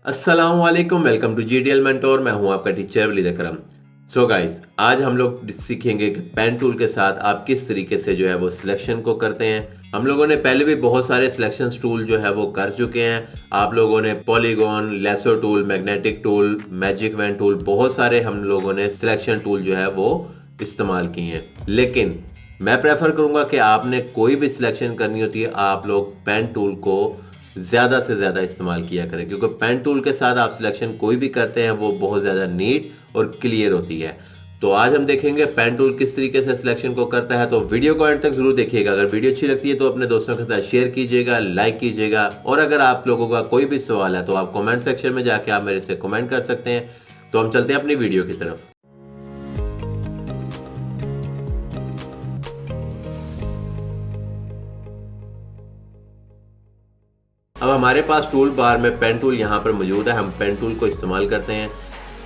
अस्सलाम वालेकुम, welcome to GDL mentor. मैं हूं आपका टीचर वलीद अकरम। सो गाइस, आज हम लोग सीखेंगे कि पेन टूल के साथ आप किस तरीके से जो है वो सिलेक्शन को करते हैं। हम लोगों ने पहले भी बहुत सारे सिलेक्शन टूल जो है वो कर चुके हैं। आप लोगों ने polygon, lasso tool, magnetic tool, magic wand tool, बहुत सारे हम लोगों ने सिलेक्शन टूल जो है वो इस्तेमाल किए हैं। लेकिन मैं प्रेफर करूंगा कि आपने कोई भी सिलेक्शन करनी होती है, आप लोग पेन टूल को ज़्यादा से ज़्यादा इस्तेमाल किया करें, क्योंकि पेन टूल के साथ आप सिलेक्शन कोई भी करते हैं वो बहुत ज़्यादा नीट और क्लियर होती है। तो आज हम देखेंगे पेन टूल किस तरीके से सिलेक्शन को करता है। तो वीडियो को एंड तक जरूर देखिएगा। अगर वीडियो अच्छी लगती है तो अपने दोस्तों के साथ शेयर कीजिएगा, लाइक कीजिएगा, और अगर आप लोगों का कोई भी सवाल है तो आप कमेंट सेक्शन में जाके आप मेरे से कमेंट कर सकते हैं। तो हम चलते हैं अपनी वीडियो की तरफ। अब हमारे पास टूल बार में पेन टूल यहाँ पर मौजूद है। हम पेन टूल को इस्तेमाल करते हैं।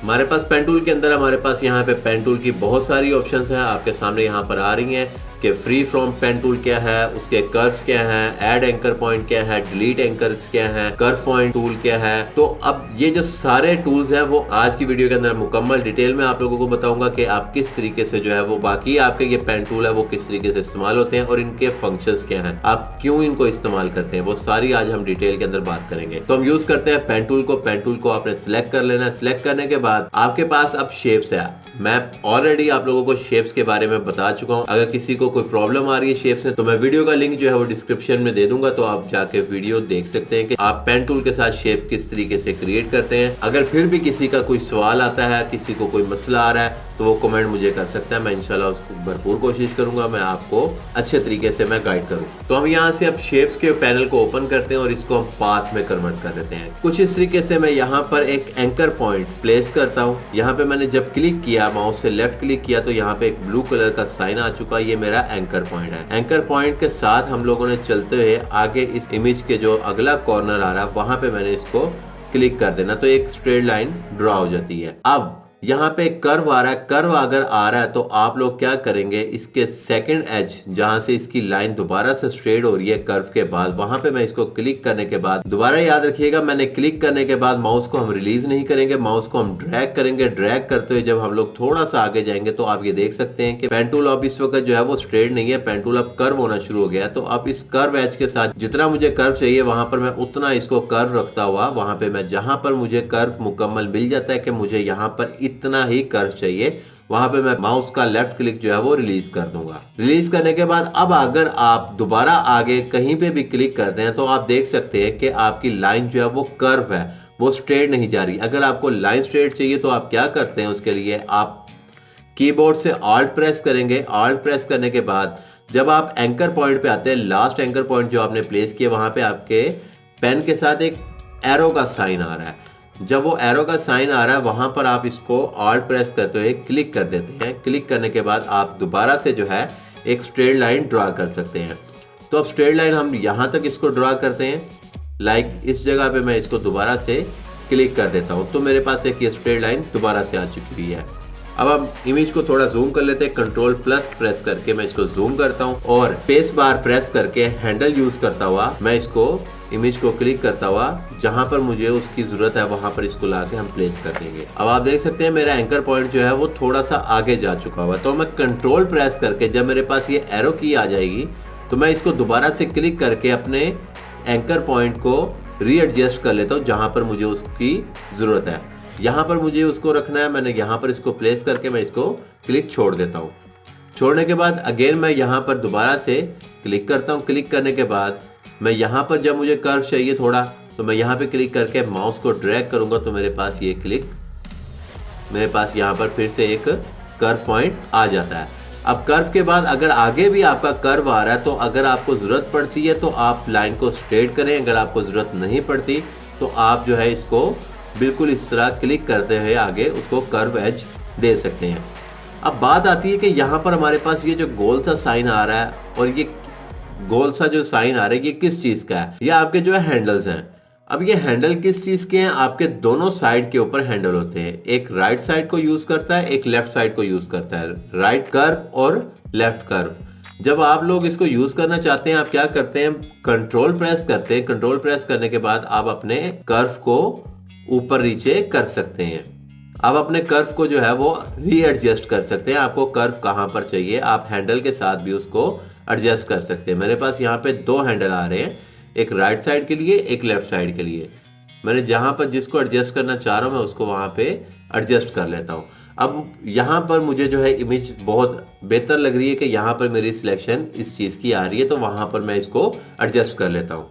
हमारे पास पेन टूल के अंदर हमारे पास यहाँ पे पेन टूल की बहुत सारी ऑप्शंस हैं, आपके सामने यहाँ पर आ रही हैं कि फ्री फ्रॉम पेन टूल क्या है, उसके कर्व्स क्या हैं, ऐड एंकर पॉइंट क्या है, डिलीट एंकर्स क्या है, कर्व पॉइंट टूल क्या है। तो अब ये जो सारे टूल्स हैं वो आज की वीडियो के अंदर मुकम्मल डिटेल में आप लोगों को बताऊंगा कि आप किस तरीके से जो है वो बाकी आपके ये पेन टूल है वो किस तरीके से इस्तेमाल होते हैं और इनके फंक्शंस क्या हैं, आप क्यों इनको इस्तेमाल करते हैं, वो सारी आज हम डिटेल के अंदर बात करेंगे। तो हम यूज करते हैं पेन टूल को। पेन टूल को आपने सिलेक्ट कर लेना है। सिलेक्ट करने के बाद आपके पास अब शेप्स है। मैं ऑलरेडी आप लोगों को शेप्स के बारे में बता चुका हूं। अगर किसी को कोई प्रॉब्लम आ रही है शेप्स में तो मैं वीडियो का लिंक जो है वो डिस्क्रिप्शन में दे दूंगा, तो आप जाके वीडियो देख सकते हैं कि आप पेन टूल के साथ शेप किस तरीके से क्रिएट करते हैं। अगर फिर भी किसी का कोई सवाल आता है, किसी को कोई मसला आ रहा है, तो वो कमेंट मुझे कर सकता है। मैं इंशाल्लाह उसको भरपूर कोशिश करूंगा मैं आपको अच्छे तरीके से मैं गाइड करूं। तो हम यहाँ से अब शेप्स के पैनल को ओपन करते हैं और इसको हम पाथ में कन्वर्ट कर देते हैं। कुछ इस तरीके से मैं यहाँ पर एक एंकर पॉइंट प्लेस करता हूँ। यहाँ पे मैंने जब क्लिक किया, माउस से लेफ्ट क्लिक किया, तो यहाँ पे एक ब्लू कलर का साइन आ चुका। ये मेरा एंकर पॉइंट है। एंकर पॉइंट के साथ हम लोगों ने चलते हुए आगे इस इमेज के जो अगला कॉर्नर आ रहा है वहां पे मैंने इसको क्लिक कर देना, तो एक स्ट्रेट लाइन ड्रॉ हो जाती है। अब यहाँ पे कर्व आ रहा है। कर्व अगर आ रहा है तो आप लोग क्या करेंगे, इसके सेकंड एज जहां से इसकी लाइन दोबारा से स्ट्रेट हो रही है कर्व के बाद, वहां पे मैं इसको क्लिक करने के बाद, दोबारा याद रखिएगा मैंने क्लिक करने के बाद माउस को हम रिलीज नहीं करेंगे, माउस को हम ड्रैग करेंगे। ड्रैग करते हुए जब हम लोग थोड़ा सा आगे जाएंगे तो आप ये देख सकते हैं कि पेन टूल अब इस वक्त जो है वो स्ट्रेट नहीं है, पेन टूल अब कर्व होना शुरू हो गया। तो अब इस कर्व एज के साथ जितना मुझे कर्व चाहिए वहां पर मैं उतना इसको कर्व रखता हुआ, वहां पे मैं जहां पर मुझे कर्व मुकम्मल मिल जाता है कि मुझे यहाँ पर इतना ही कर्व चाहिए, वहां पे मैं माउस का लेफ्ट क्लिक जो है वो रिलीज कर दूंगा। रिलीज करने के बाद अब अगर आप दोबारा आगे कहीं पे भी क्लिक करते हैं तो आप देख सकते हैं कि आपकी लाइन जो है वो कर्व है, वो स्ट्रेट नहीं जा रही। अगर आपको लाइन स्ट्रेट चाहिए तो आप क्या करते हैं, उसके लिए आप कीबोर्ड से ऑल्ट प्रेस करेंगे। ऑल्ट प्रेस करने के बाद जब आप एंकर पॉइंट पे आते हैं, लास्ट एंकर पॉइंट जो आपने प्लेस किया, वहां पे आपके पेन के साथ एक एरो का साइन आ रहा है। जब वो एरो का साइन आ रहा है वहां पर आप इसको ऑल्ट प्रेस करते हुए क्लिक कर देते हैं। क्लिक करने के बाद आप दोबारा से जो है एक स्ट्रेट लाइन ड्रॉ कर सकते हैं। तो अब स्ट्रेट लाइन हम यहां तक इसको ड्रॉ करते हैं। लाइक इस जगह पे मैं इसको दोबारा से क्लिक कर देता हूं तो मेरे पास एक ये स्ट्रेट लाइन दोबारा से आ चुकी हुई है। अब हम इमेज को थोड़ा जूम कर लेते हैं। कंट्रोल प्लस प्रेस करके मैं इसको जूम करता हूं और स्पेस बार प्रेस करके हैंडल यूज करता हुआ मैं इसको इमेज को क्लिक करता हुआ जहां पर मुझे उसकी जरूरत है वहां पर इसको लाके हम प्लेस कर देंगे। अब आप देख सकते हैं मेरा एंकर पॉइंट जो है वो थोड़ा सा आगे जा चुका हुआ। तो मैं कंट्रोल प्रेस करके जब मेरे पास ये एरो की आ जाएगी तो मैं इसको दोबारा से क्लिक करके अपने एंकर पॉइंट को रीएडजस्ट कर लेता हूँ जहां पर मुझे उसकी जरूरत है। यहाँ पर मुझे उसको रखना है, मैंने यहाँ पर इसको प्लेस करके मैं इसको क्लिक छोड़ देता हूँ। छोड़ने के बाद अगेन मैं यहाँ पर दोबारा से क्लिक करता हूँ। क्लिक करने के बाद मैं यहाँ पर जब मुझे कर्व चाहिए थोड़ा तो मैं यहाँ पे क्लिक करके माउस को ड्रैग करूंगा तो मेरे पास ये क्लिक, मेरे पास यहाँ पर फिर से एक कर्व पॉइंट आ जाता है। अब कर्व के बाद अगर आगे भी आपका कर्व आ रहा है तो अगर आपको जरूरत पड़ती है तो आप लाइन को स्ट्रेट करें, अगर आपको जरूरत नहीं पड़ती तो आप जो है इसको बिल्कुल इस तरह क्लिक करते हुए आगे उसको कर्व एज दे सकते हैं। अब बात आती है कि यहाँ पर हमारे पास ये जो गोल सा साइन आ रहा है और ये गोल सा जो साइन आ रहा है ये किस चीज का है, ये आपके जो है हैंडल्स हैं। अब ये हैंडल किस चीज के हैं, आपके दोनों साइड के ऊपर हैंडल होते हैं। एक राइट साइड को यूज करता है, एक लेफ्ट साइड को यूज करता है, राइट कर्व और लेफ्ट कर्व। जब आप लोग इसको यूज करना चाहते हैं आप क्या करते हैं, कंट्रोल प्रेस करते हैं। कंट्रोल प्रेस करने के बाद आप अपने कर्व को ऊपर नीचे कर सकते हैं। अब अपने कर्व को जो है वो रीएडजस्ट कर सकते हैं। आपको कर्व कहां पर चाहिए, आप हैंडल के साथ भी उसको एडजस्ट कर सकते हैं। मेरे पास यहाँ पे 2 हैंडल आ रहे हैं, एक राइट साइड के लिए, एक लेफ्ट साइड के लिए। मैंने जहां पर जिसको एडजस्ट करना चाह रहा हूं मैं उसको वहां पे एडजस्ट कर लेता हूं। अब यहाँ पर मुझे जो है इमेज बहुत बेहतर लग रही है कि यहाँ पर मेरी सिलेक्शन इस चीज की आ रही है, तो वहां पर मैं इसको एडजस्ट कर लेता हूँ।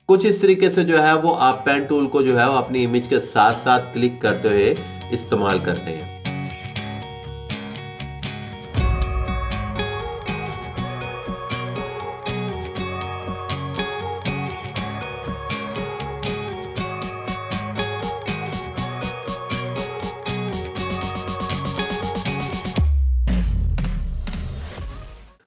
कुछ इस तरीके से जो है वो आप पेन टूल को जो है वो अपनी इमेज के साथ साथ क्लिक करते हुए इस्तेमाल करते हैं।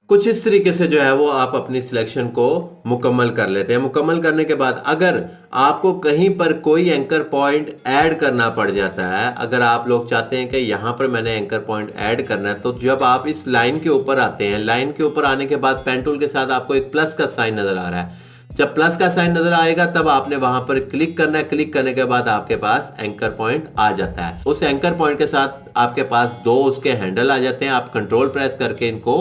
कुछ इस तरीके से जो है वो आप अपनी सिलेक्शन को मुकम्मल कर लेते हैं। मुकम्मल करने के बाद अगर आपको कहीं पर कोई एंकर पॉइंट ऐड करना पड़ जाता है, अगर आप लोग चाहते हैं कि यहां पर मैंने एंकर पॉइंट ऐड करना है, तो जब आप इस लाइन के ऊपर आते हैं, लाइन के ऊपर आने के बाद पेन टूल के साथ आपको एक प्लस का साइन नजर आ रहा है। जब प्लस का साइन नजर आएगा तब आपने वहां पर क्लिक करना है। क्लिक करने के बाद आपके पास एंकर पॉइंट आ जाता है। उस एंकर पॉइंट के साथ आपके पास 2 उसके हैंडल आ जाते हैं। आप कंट्रोल प्रेस करके इनको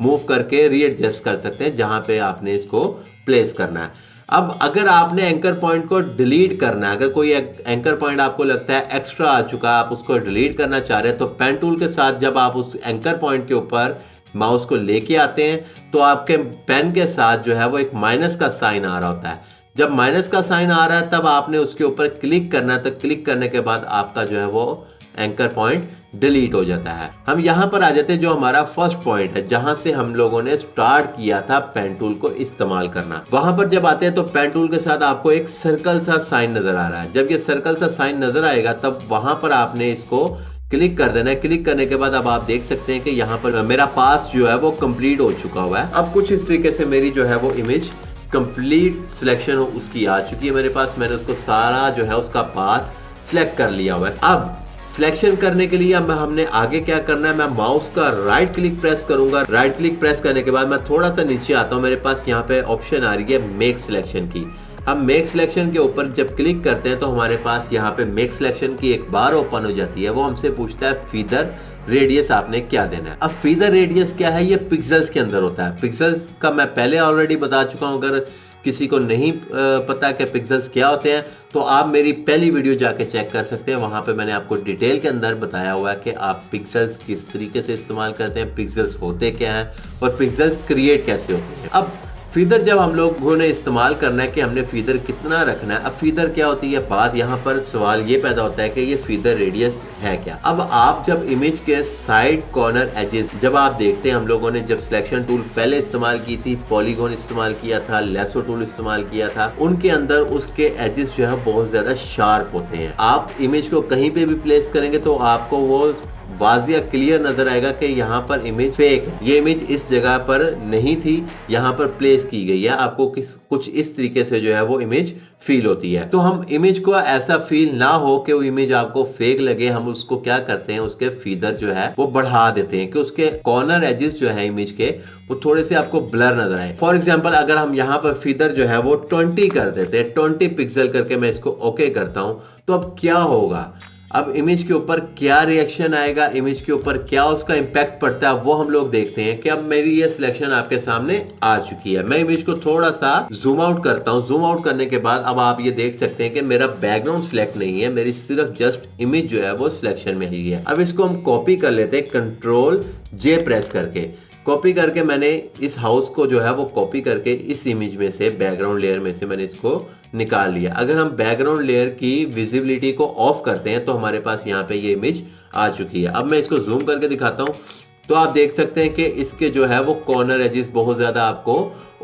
मूव करके रीएडजस्ट कर सकते हैं जहां पे आपने इसको प्लेस करना है। अब अगर आपने एंकर पॉइंट को डिलीट करना है, अगर कोई एंकर पॉइंट आपको लगता है एक्स्ट्रा आ चुका है, आप उसको डिलीट करना चाह रहे हैं, तो पेन टूल के साथ जब आप उस एंकर पॉइंट के ऊपर माउस को लेके आते हैं तो आपके पेन के साथ जो है वो एक माइनस का साइन आ रहा होता है। जब माइनस का साइन आ रहा है तब आपने उसके ऊपर क्लिक करना है, तो क्लिक करने के बाद आपका जो है वो एंकर पॉइंट डिलीट हो जाता है। हम यहां पर आ जाते हैं जो हमारा फर्स्ट पॉइंट है, जहां से हम लोगों ने स्टार्ट किया था पेन टूल को इस्तेमाल करना। वहां पर जब आते हैं तो पेन टूल के साथ आपको एक सर्कल सा साइन नजर आ रहा है। जब ये सर्कल सा साइन नजर आएगा तब वहां पर आपने इसको क्लिक कर देना है। क्लिक करने के बाद अब आप देख सकते हैं कि यहाँ पर मेरा पास जो है वो कंप्लीट हो चुका हुआ है। अब कुछ इस तरीके से मेरी जो है वो इमेज कंप्लीट सिलेक्शन उसकी आ चुकी है मेरे पास। मैंने उसको सारा जो है उसका पाथ सिलेक्ट कर लिया हुआ है। अब सिलेक्शन करने के लिए अब हमने आगे क्या करना है, मैं माउस का राइट क्लिक प्रेस करूंगा। राइट क्लिक प्रेस करने के बाद मैं थोड़ा सा नीचे आता हूं, मेरे पास यहाँ पे ऑप्शन आ रही है मेक सिलेक्शन की। हम मेक सिलेक्शन के ऊपर जब क्लिक करते हैं तो हमारे पास यहाँ पे मेक सिलेक्शन की एक बार ओपन हो जाती है। वो हमसे पूछता है फीदर रेडियस आपने क्या देना है। अब फीदर रेडियस क्या है, ये पिक्सल्स के अंदर होता है। पिक्सल्स का मैं पहले ऑलरेडी बता चुका हूं, अगर किसी को नहीं पता कि पिक्सल्स क्या होते हैं तो आप मेरी पहली वीडियो जाके चेक कर सकते हैं। वहां पे मैंने आपको डिटेल के अंदर बताया हुआ है कि आप पिक्सल्स किस तरीके से इस्तेमाल करते हैं, पिक्सल्स होते क्या हैं और पिक्सल्स क्रिएट कैसे होते हैं। अब फीदर जब हम लोगों ने इस्तेमाल करना है कि हमने फीदर कितना रखना है। अब फीदर क्या होती है बात, यहाँ पर सवाल ये पैदा होता है कि ये फीदर रेडियस है क्या। अब आप जब इमेज के साइड कॉर्नर एजेस जब आप देखते हैं, हम लोगों ने जब सिलेक्शन टूल पहले इस्तेमाल की थी, पॉलीगॉन इस्तेमाल किया था, लेसो टूल इस्तेमाल किया था, उनके अंदर उसके एजेस जो है बहुत ज्यादा शार्प होते हैं। आप इमेज को कहीं पे भी प्लेस करेंगे तो आपको वो वाजिया क्लियर नजर आएगा कि यहाँ पर इमेज फेक है, ये इमेज इस जगह पर नहीं थी, यहाँ पर प्लेस की गई है। आपको कुछ इस तरीके से जो है वो इमेज फील होती है। तो हम इमेज को ऐसा फील ना हो कि वो इमेज आपको फेक लगे, हम उसको क्या करते हैं, उसके फीदर जो है वो बढ़ा देते हैं कि उसके कॉर्नर एजेस जो है इमेज के वो थोड़े से आपको ब्लर नजर आए। फॉर एग्जाम्पल अगर हम यहाँ पर फीदर जो है वो 20 कर देते हैं, 20 पिक्सल करके मैं इसको ओके करता हूं, तो अब क्या होगा, अब इमेज के ऊपर क्या रिएक्शन आएगा, इमेज के ऊपर क्या उसका इंपैक्ट पड़ता है वो हम लोग देखते हैं। कि अब मेरी ये सिलेक्शन आपके सामने आ चुकी है। मैं इमेज को थोड़ा सा जूम आउट करता हूं। जूम आउट करने के बाद अब आप ये देख सकते हैं कि मेरा बैकग्राउंड सिलेक्ट नहीं है, मेरी सिर्फ जस्ट इमेज जो है वो सिलेक्शन में ही है। अब इसको हम कॉपी कर लेते हैं कंट्रोल जे प्रेस करके। कॉपी करके मैंने इस हाउस को जो है वो कॉपी करके इस इमेज में से, बैकग्राउंड लेयर में से मैंने इसको निकाल लिया। अगर हम बैकग्राउंड लेयर की विजिबिलिटी को ऑफ करते हैं तो हमारे पास यहाँ पे ये इमेज आ चुकी है। अब मैं इसको जूम करके दिखाता हूँ तो आप देख सकते हैं कि इसके जो है वो कॉर्नर एजेस बहुत ज्यादा आपको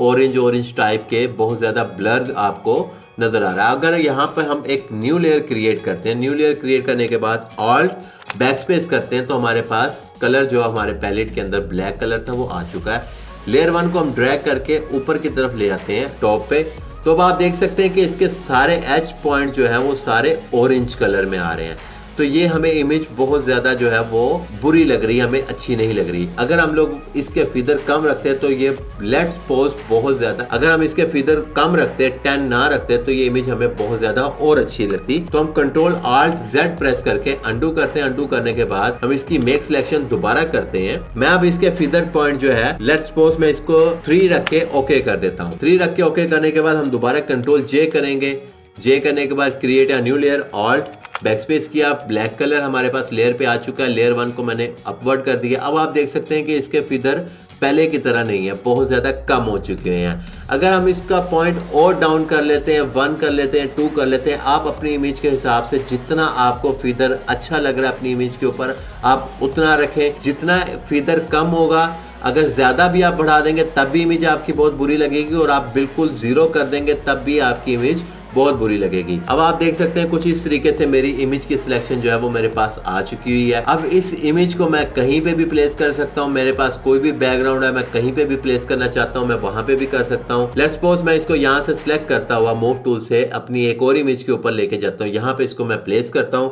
ऑरेंज टाइप के बहुत ज्यादा ब्लर आपको नजर आ रहा है। अगर यहाँ पर हम एक न्यू लेयर क्रिएट करते हैं, न्यू लेयर क्रिएट करने के बाद ऑल्ट बैकस्पेस करते हैं तो हमारे पास कलर जो हमारे पैलेट के अंदर ब्लैक कलर था वो आ चुका है। लेयर 1 को हम ड्रैग करके ऊपर की तरफ ले आते हैं टॉप पे, तो अब आप देख सकते हैं कि इसके सारे एज पॉइंट जो है वो सारे ऑरेंज कलर में आ रहे हैं। तो ये हमें इमेज बहुत ज्यादा जो है वो बुरी लग रही है, हमें अच्छी नहीं लग रही। अगर हम लोग इसके फीदर कम रखते हैं तो ये लेट्स सपोज बहुत ज्यादा, अगर हम इसके फीदर कम रखते हैं, 10 ना रखते तो ये इमेज हमें बहुत ज्यादा और अच्छी लगती। तो हम कंट्रोल Alt Z प्रेस करके अंडू करते हैं। अंडू करने के बाद हम इसकी मेक सिलेक्शन दोबारा करते हैं। मैं अब इसके फीदर पॉइंट जो है लेट्स सपोज मैं इसको 3 रख के ओके कर देता हूँ। 3 रख के ओके करने के बाद हम दोबारा कंट्रोल J करेंगे। J करने के बाद create a new layer, Alt backspace किया, ब्लैक कलर हमारे पास लेयर पे आ चुका है। लेयर 1 को मैंने अपवर्ड कर दिया। अब आप देख सकते हैं कि इसके फीदर पहले की तरह नहीं है, बहुत ज्यादा कम हो चुके हैं। अगर हम इसका पॉइंट और डाउन कर लेते हैं, 1 कर लेते हैं, 2 कर लेते हैं, आप अपनी इमेज के हिसाब से जितना आपको फीदर अच्छा लग रहा है अपनी इमेज के ऊपर आप उतना रखें। जितना फीदर कम होगा, अगर ज्यादा भी आप बढ़ा देंगे तब भी इमेज आपकी बहुत बुरी लगेगी, और आप बिल्कुल 0 कर देंगे तब भी आपकी इमेज बहुत बुरी लगेगी। अब आप देख सकते हैं कुछ इस तरीके से मेरी इमेज की सिलेक्शन जो है वो मेरे पास आ चुकी हुई है। अब इस इमेज को मैं कहीं पे भी प्लेस कर सकता हूं। मेरे पास कोई भी बैकग्राउंड है, मैं कहीं पे भी प्लेस करना चाहता हूं, मैं वहां पे भी कर सकता हूं। लेट्स सपोज मैं इसको यहां से सिलेक्ट करता हुआ मूव टूल से अपनी एक और इमेज के ऊपर लेके जाता हूं। यहां पे इसको मैं प्लेस करता हूं।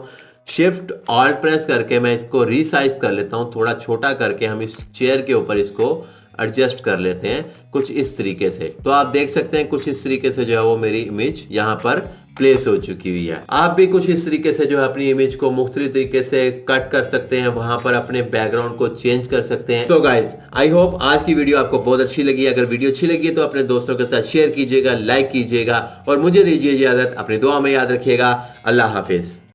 शिफ्ट Alt प्रेस करके मैं इसको रीसाइज कर लेता हूं, थोड़ा छोटा करके हम इस चेयर के ऊपर इसको एडजस्ट कर लेते हैं कुछ इस तरीके से। तो आप देख सकते हैं कुछ इस तरीके से जो है वो मेरी इमेज यहाँ पर प्लेस हो चुकी हुई है। आप भी कुछ इस तरीके से जो है अपनी इमेज को मुख्तलिफ तरीके से कट कर सकते हैं, वहां पर अपने बैकग्राउंड को चेंज कर सकते हैं। तो गाइज आई होप आज की वीडियो आपको बहुत अच्छी लगी। अगर वीडियो अच्छी लगी तो अपने दोस्तों के साथ शेयर कीजिएगा, लाइक कीजिएगा, और मुझे दीजिए इजाजत। अपनी दुआ में याद रखिएगा। अल्लाह हाफिज।